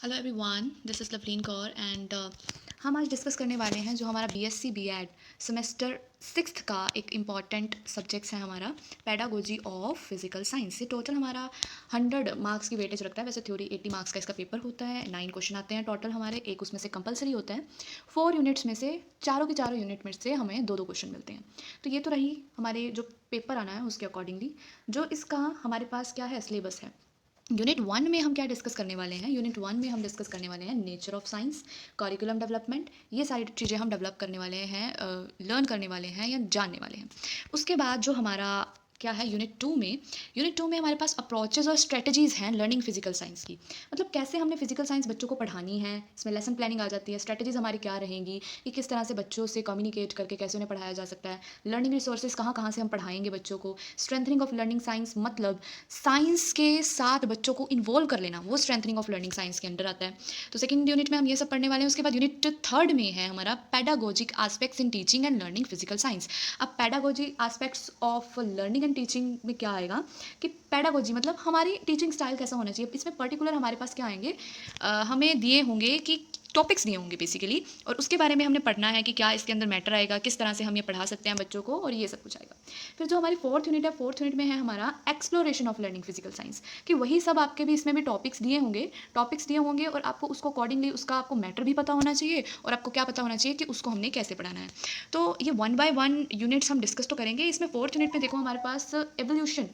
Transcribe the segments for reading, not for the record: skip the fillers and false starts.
Hello everyone, this is Lovleen Kaur and हम आज discuss करने वाले हैं जो हमारा बीएससी बीएड सेमेस्टर सिक्स्थ का एक इम्पॉर्टेंट सब्जेक्ट्स है हमारा पेडागोजी ऑफ फिजिकल साइंस। ये टोटल हमारा 100 मार्क्स की वेटेज रखता है। वैसे थ्योरी 80 मार्क्स का इसका पेपर होता है। 9 क्वेश्चन आते हैं टोटल हमारे, एक उसमें से कंपलसरी होता है। 4 यूनिट्स में से चारों के चारों यूनिट में से हमें दो दो क्वेश्चन मिलते हैं। तो ये तो रही हमारे जो पेपर आना है उसके अकॉर्डिंगली जो इसका हमारे पास क्या है सिलेबस है। यूनिट 1 में हम क्या डिस्कस करने वाले हैं? यूनिट 1 में हम डिस्कस करने वाले हैं nature of science, curriculum development. ये सारी चीज़ें हम डेवलप करने वाले हैं, लर्न करने वाले हैं या जानने वाले हैं। उसके बाद जो हमारा क्या है यूनिट 2 में हमारे पास अप्रोचेज और स्ट्रेटजीज़ हैं लर्निंग फिजिकल साइंस की। मतलब कैसे हमने फिजिकल साइंस बच्चों को पढ़ानी है, इसमें लेसन प्लानिंग आ जाती है। स्ट्रेटजीज़ हमारी क्या रहेंगी कि किस तरह से बच्चों से कम्युनिकेट करके कैसे उन्हें पढ़ाया जा सकता है। लर्निंग रिसोर्सेज कहाँ कहाँ से हम पढ़ाएंगे बच्चों को। स्ट्रेंथनिंग ऑफ लर्निंग साइंस मतलब साइंस के साथ बच्चों को इन्वॉल्व कर लेना, वो स्ट्रेंथनिंग ऑफ लर्निंग साइंस के अंडर आता है। तो सेकंड यूनिट में हम ये सब पढ़ने वाले हैं। उसके बाद यूनिट थर्ड में है हमारा pedagogic aspects in teaching and learning physical science. अब pedagogy aspects of learning and teaching में क्या आएगा कि पेडागोजी मतलब हमारी टीचिंग स्टाइल कैसा होना चाहिए। इसमें पर्टिकुलर हमारे पास क्या आएंगे, हमें दिए होंगे कि टॉपिक्स दिए होंगे बेसिकली, और उसके बारे में हमने पढ़ना है कि क्या इसके अंदर मैटर आएगा, किस तरह से हम ये पढ़ा सकते हैं बच्चों को, और ये सब कुछ आएगा। फिर जो हमारी फोर्थ यूनिट है, फोर्थ यूनिट में है हमारा exploration of learning physical science, कि वही सब आपके भी इसमें भी टॉपिक्स दिए होंगे और आपको उसको अकॉर्डिंगली उसका आपको मैटर भी पता होना चाहिए और आपको क्या पता होना चाहिए कि उसको हमने कैसे पढ़ाना है। तो ये 1 बाय 1 यूनिट्स हम डिस्कस तो करेंगे। इसमें फोर्थ यूनिट में देखो हमारे पास एवोल्यूशन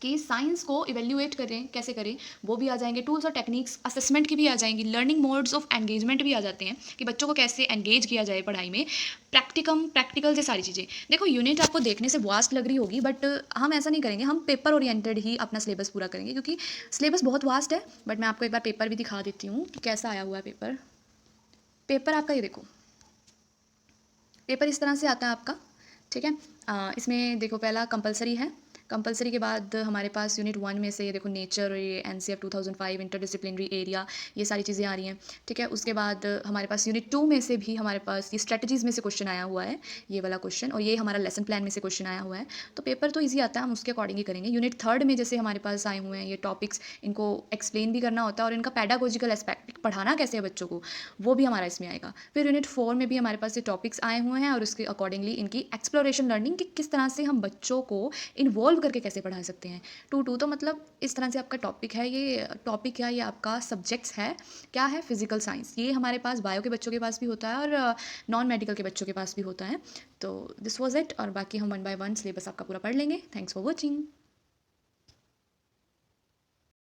कि साइंस को इवेल्युएट करें, कैसे करें, वो भी आ जाएंगे। टूल्स और टेक्निक्स असेसमेंट की भी आ जाएंगी। लर्निंग मोड्स ऑफ एंगेजमेंट भी आ जाते हैं कि बच्चों को कैसे एंगेज किया जाए पढ़ाई में। प्रैक्टिकल से सारी चीज़ें। देखो यूनिट आपको देखने से वास्ट लग रही होगी, बट हम ऐसा नहीं करेंगे, हम पेपर ओरिएंटेड ही अपना सिलेबस पूरा करेंगे क्योंकि सिलेबस बहुत वास्ट है। बट मैं आपको एक बार पेपर भी दिखा देती हूँ कि कैसा आया हुआ है पेपर। पेपर आपका ये देखो, पेपर इस तरह से आता है आपका, ठीक है। इसमें देखो पहला कंपलसरी है। कंपलसरी के बाद हमारे पास यूनिट 1 में से ये देखो नेचर और ये एनसीएफ 2005 इंटरडिसिप्लिनरी एरिया, ये सारी चीज़ें आ रही हैं, ठीक है। उसके बाद हमारे पास यूनिट 2 में से भी हमारे पास ये स्ट्रेटजीज़ में से क्वेश्चन आया हुआ है, ये वाला क्वेश्चन, और ये हमारा लेसन प्लान में से क्वेश्चन आया हुआ है। तो पेपर तो ईजी आता है, हम उसके अकॉर्डिंग ही करेंगे। यूनिट थर्ड में जैसे हमारे पास आए हुए हैं ये टॉपिक्स, इनको एक्सप्लेन भी करना होता है और इनका पैडागोजिकल एस्पेक्ट पढ़ाना कैसे है बच्चों को, वो भी हमारा इसमें आएगा। फिर यूनिट 4 में भी हमारे पास ये टॉपिक्स आए हुए हैं और उसके अकॉर्डिंगली इनकी एक्सप्लोरेशन लर्निंग कि किस तरह से हम बच्चों को इन्वॉल्व करके कैसे पढ़ा सकते हैं। 2 तो मतलब इस तरह से आपका टॉपिक है। ये टॉपिक क्या, ये आपका सब्जेक्ट्स है, क्या है, फिजिकल साइंस। ये हमारे पास बायो के बच्चों के पास भी होता है और नॉन मेडिकल के बच्चों के पास भी होता है। तो दिस वॉज इट, और बाकी हम 1 बाय 1 सिलेबस आपका पूरा पढ़ लेंगे। Thanks for watching.